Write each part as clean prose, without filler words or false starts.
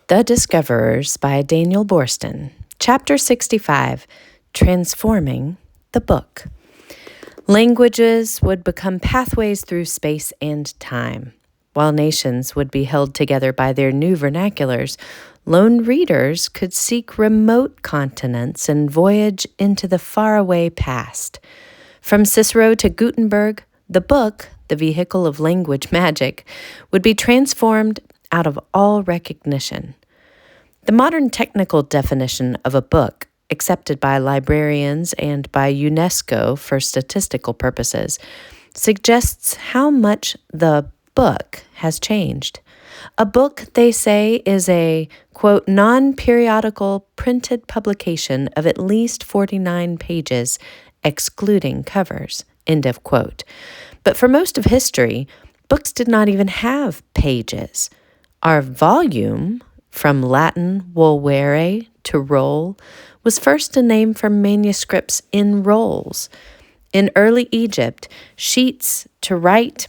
The Discoverers by Daniel Boorstin. Chapter 65, Transforming the Book. Languages would become pathways through space and time. While nations would be held together by their new vernaculars, lone readers could seek remote continents and voyage into the faraway past. From Cicero to Gutenberg, the book, the vehicle of language magic, would be transformed out of all recognition. The modern technical definition of a book, accepted by librarians and by UNESCO for statistical purposes, suggests how much the book has changed. A book, they say, is a, quote, non-periodical printed publication of at least 49 pages, excluding covers, end of quote. But for most of history, books did not even have pages. Our volume, from Latin volvere to roll, was first a name for manuscripts in rolls. In early Egypt, sheets to write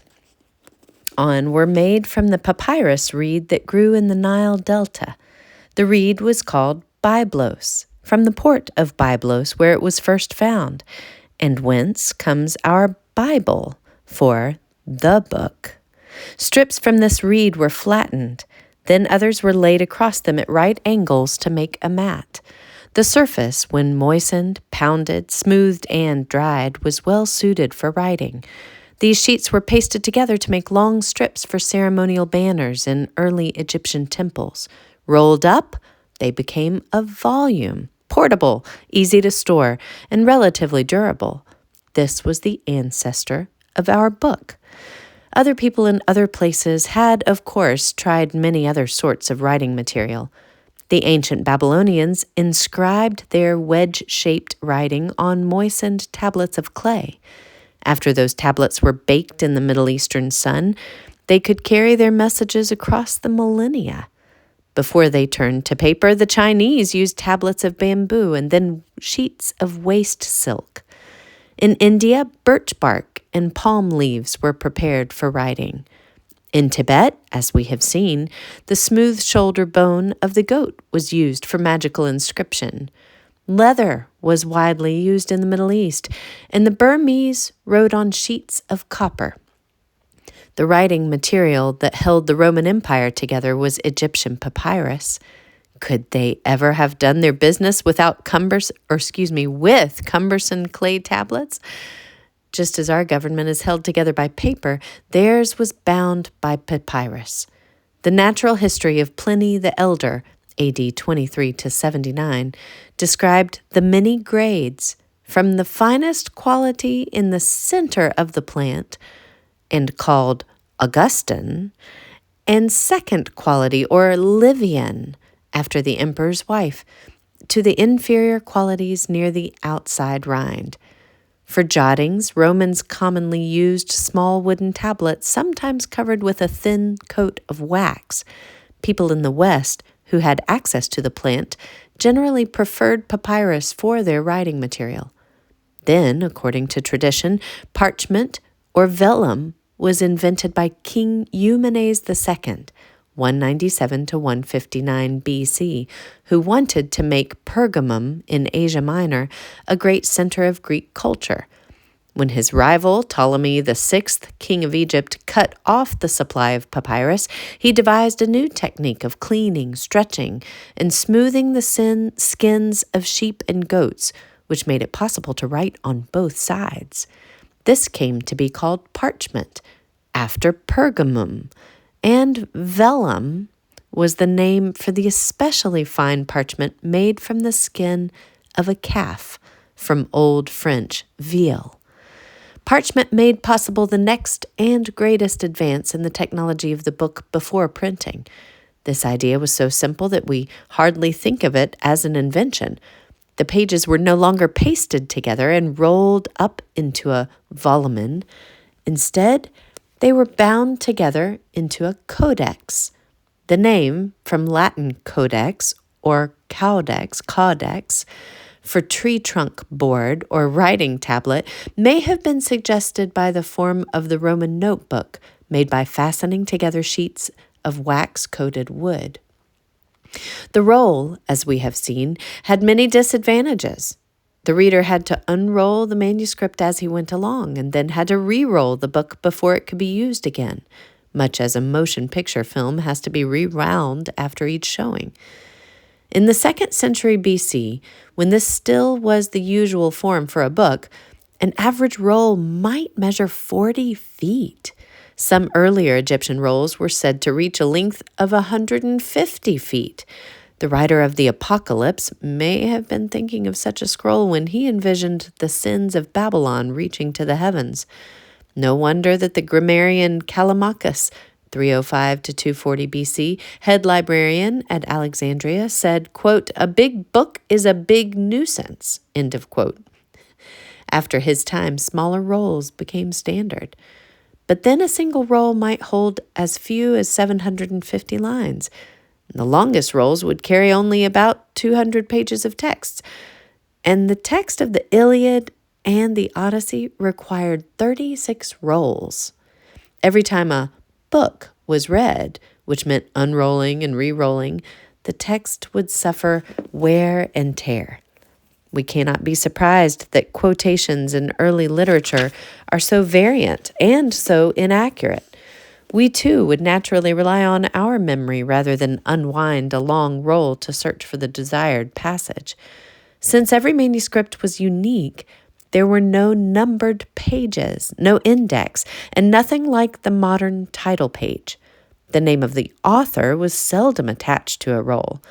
on were made from the papyrus reed that grew in the Nile Delta. The reed was called Byblos, from the port of Byblos where it was first found, and whence comes our Bible for the book. Strips from this reed were flattened. Then others were laid across them at right angles to make a mat. The surface, when moistened, pounded, smoothed, and dried, was well suited for writing. These sheets were pasted together to make long strips for ceremonial banners in early Egyptian temples. Rolled up, they became a volume, portable, easy to store, and relatively durable. This was the ancestor of our book. Other people in other places had, of course, tried many other sorts of writing material. The ancient Babylonians inscribed their wedge-shaped writing on moistened tablets of clay. After those tablets were baked in the Middle Eastern sun, they could carry their messages across the millennia. Before they turned to paper, the Chinese used tablets of bamboo and then sheets of waste silk. In India, birch bark and palm leaves were prepared for writing. In Tibet, as we have seen, the smooth shoulder bone of the goat was used for magical inscription. Leather was widely used in the Middle East, and the Burmese wrote on sheets of copper. The writing material that held the Roman Empire together was Egyptian papyrus. Could they ever have done their business with cumbersome clay tablets? Just as our government is held together by paper, theirs was bound by papyrus. The natural history of Pliny the Elder, AD 23 to 79, described the many grades from the finest quality in the center of the plant and called Augustan, and second quality or Livian, after the emperor's wife, to the inferior qualities near the outside rind. For jottings, Romans commonly used small wooden tablets, sometimes covered with a thin coat of wax. People in the West, who had access to the plant, generally preferred papyrus for their writing material. Then, according to tradition, parchment or vellum was invented by King Eumenes II, 197 to 159 BC, who wanted to make Pergamum in Asia Minor a great center of Greek culture. When his rival, Ptolemy VI, king of Egypt, cut off the supply of papyrus, he devised a new technique of cleaning, stretching, and smoothing the skins of sheep and goats, which made it possible to write on both sides. This came to be called parchment, after Pergamum, and vellum was the name for the especially fine parchment made from the skin of a calf, from Old French vielle. Parchment made possible the next and greatest advance in the technology of the book before printing. This idea was so simple that we hardly think of it as an invention. The pages were no longer pasted together and rolled up into a volumen. Instead, they were bound together into a codex. The name, from Latin codex or caudex, for tree trunk board or writing tablet, may have been suggested by the form of the Roman notebook, made by fastening together sheets of wax-coated wood. The roll, as we have seen, had many disadvantages. The reader had to unroll the manuscript as he went along and then had to re-roll the book before it could be used again, much as a motion picture film has to be rewound after each showing. In the 2nd century BC, when this still was the usual form for a book, an average roll might measure 40 feet. Some earlier Egyptian rolls were said to reach a length of 150 feet. The writer of the Apocalypse may have been thinking of such a scroll when he envisioned the sins of Babylon reaching to the heavens. No wonder that the grammarian Callimachus, 305 to 240 BC, head librarian at Alexandria, said, quote, "A big book is a big nuisance," end of quote. After his time, smaller rolls became standard. But then a single roll might hold as few as 750 lines. The longest rolls would carry only about 200 pages of text. And the text of the Iliad and the Odyssey required 36 rolls. Every time a book was read, which meant unrolling and re-rolling, the text would suffer wear and tear. We cannot be surprised that quotations in early literature are so variant and so inaccurate. We too would naturally rely on our memory rather than unwind a long roll to search for the desired passage. Since every manuscript was unique, there were no numbered pages, no index, and nothing like the modern title page. The name of the author was seldom attached to a roll.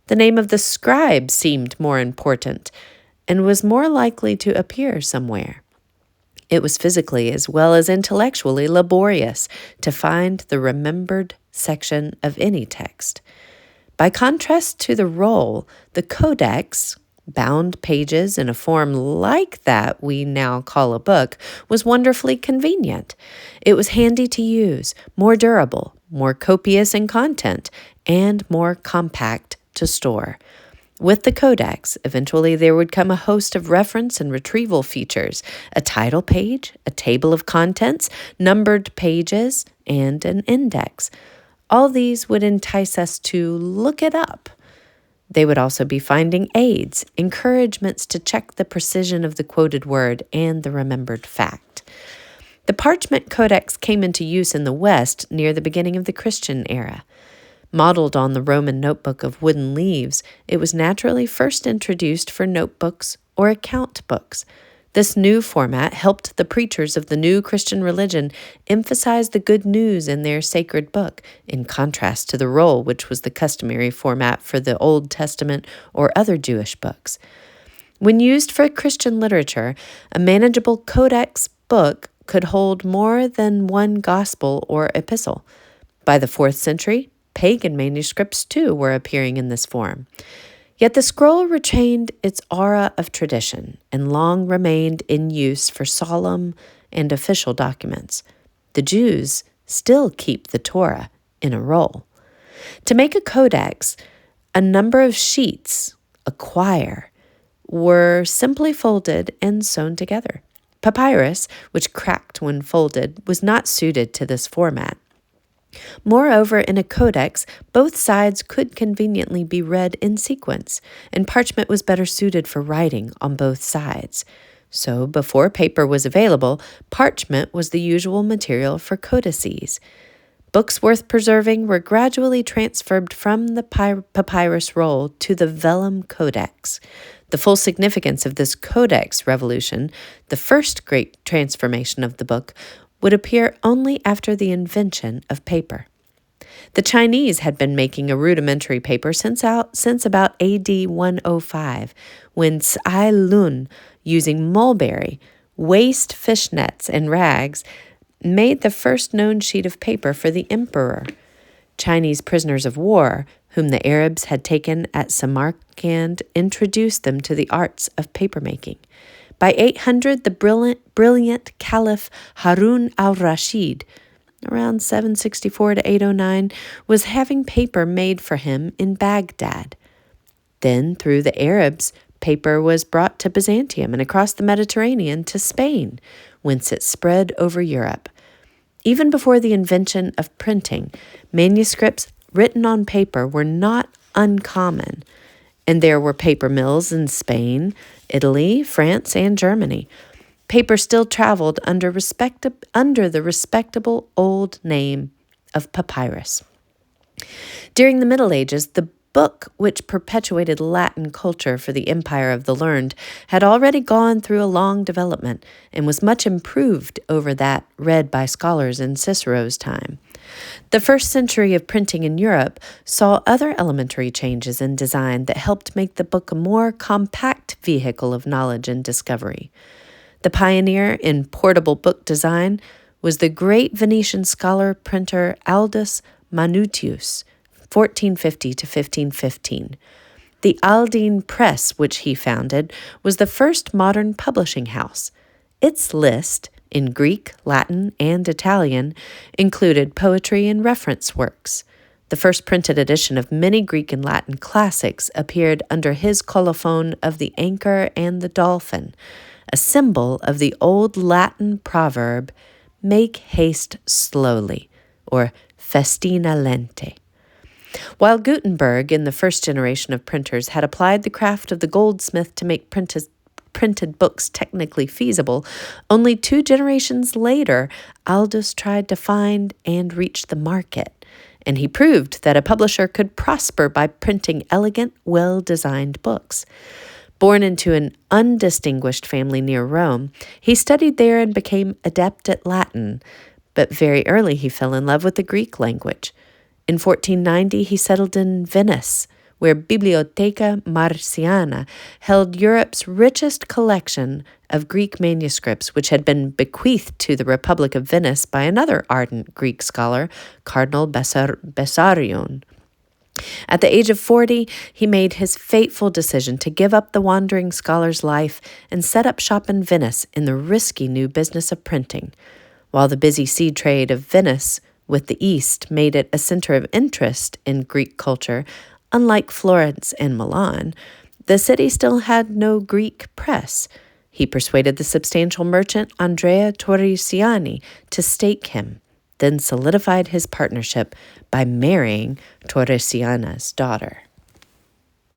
The name of the scribe seemed more important and was more likely to appear somewhere. It was physically as well as intellectually laborious to find the remembered section of any text. By contrast to the roll, the codex, bound pages in a form like that we now call a book, was wonderfully convenient. It was handy to use, more durable, more copious in content, and more compact to store. With the codex, eventually there would come a host of reference and retrieval features, a title page, a table of contents, numbered pages, and an index. All these would entice us to look it up. They would also be finding aids, encouragements to check the precision of the quoted word and the remembered fact. The parchment codex came into use in the West near the beginning of the Christian era. Modeled on the Roman notebook of wooden leaves, it was naturally first introduced for notebooks or account books. This new format helped the preachers of the new Christian religion emphasize the good news in their sacred book, in contrast to the roll, which was the customary format for the Old Testament or other Jewish books. When used for Christian literature, a manageable codex book could hold more than one gospel or epistle. By the 4th century, pagan manuscripts, too, were appearing in this form. Yet the scroll retained its aura of tradition and long remained in use for solemn and official documents. The Jews still keep the Torah in a roll. To make a codex, a number of sheets, a quire, were simply folded and sewn together. Papyrus, which cracked when folded, was not suited to this format. Moreover, in a codex, both sides could conveniently be read in sequence, and parchment was better suited for writing on both sides. So, before paper was available, parchment was the usual material for codices. Books worth preserving were gradually transferred from the papyrus roll to the vellum codex. The full significance of this codex revolution, the first great transformation of the book, would appear only after the invention of paper. The Chinese had been making a rudimentary paper since about AD 105, when Tsai Lun, using mulberry, waste fishnets, and rags, made the first known sheet of paper for the emperor. Chinese prisoners of war, whom the Arabs had taken at Samarkand, introduced them to the arts of papermaking. By 800, the brilliant Caliph Harun al-Rashid, around 764 to 809, was having paper made for him in Baghdad. Then, through the Arabs, paper was brought to Byzantium and across the Mediterranean to Spain, whence it spread over Europe. Even before the invention of printing, manuscripts written on paper were not uncommon. And there were paper mills in Spain, Italy, France, and Germany. Paper still traveled under the respectable old name of papyrus. During the Middle Ages, the book which perpetuated Latin culture for the empire of the learned had already gone through a long development and was much improved over that read by scholars in Cicero's time. The first century of printing in Europe saw other elementary changes in design that helped make the book a more compact vehicle of knowledge and discovery. The pioneer in portable book design was the great Venetian scholar-printer Aldus Manutius, 1450 to 1515. The Aldine Press, which he founded, was the first modern publishing house. Its list, in Greek, Latin, and Italian, included poetry and reference works. The first printed edition of many Greek and Latin classics appeared under his colophon of the anchor and the dolphin, a symbol of the old Latin proverb, make haste slowly, or festina lente. While Gutenberg, in the first generation of printers, had applied the craft of the goldsmith to make printed books technically feasible, only 2 generations later, Aldus tried to find and reach the market, and he proved that a publisher could prosper by printing elegant, well-designed books. Born into an undistinguished family near Rome, he studied there and became adept at Latin, but very early he fell in love with the Greek language. In 1490, he settled in Venice, where Bibliotheca Marciana held Europe's richest collection of Greek manuscripts, which had been bequeathed to the Republic of Venice by another ardent Greek scholar, Cardinal Bessarion. At the age of 40, he made his fateful decision to give up the wandering scholar's life and set up shop in Venice in the risky new business of printing. While the busy sea trade of Venice with the East made it a center of interest in Greek culture, unlike Florence and Milan, the city still had no Greek press. He persuaded the substantial merchant Andrea Torrigiani to stake him, then solidified his partnership by marrying Torrigiana's daughter.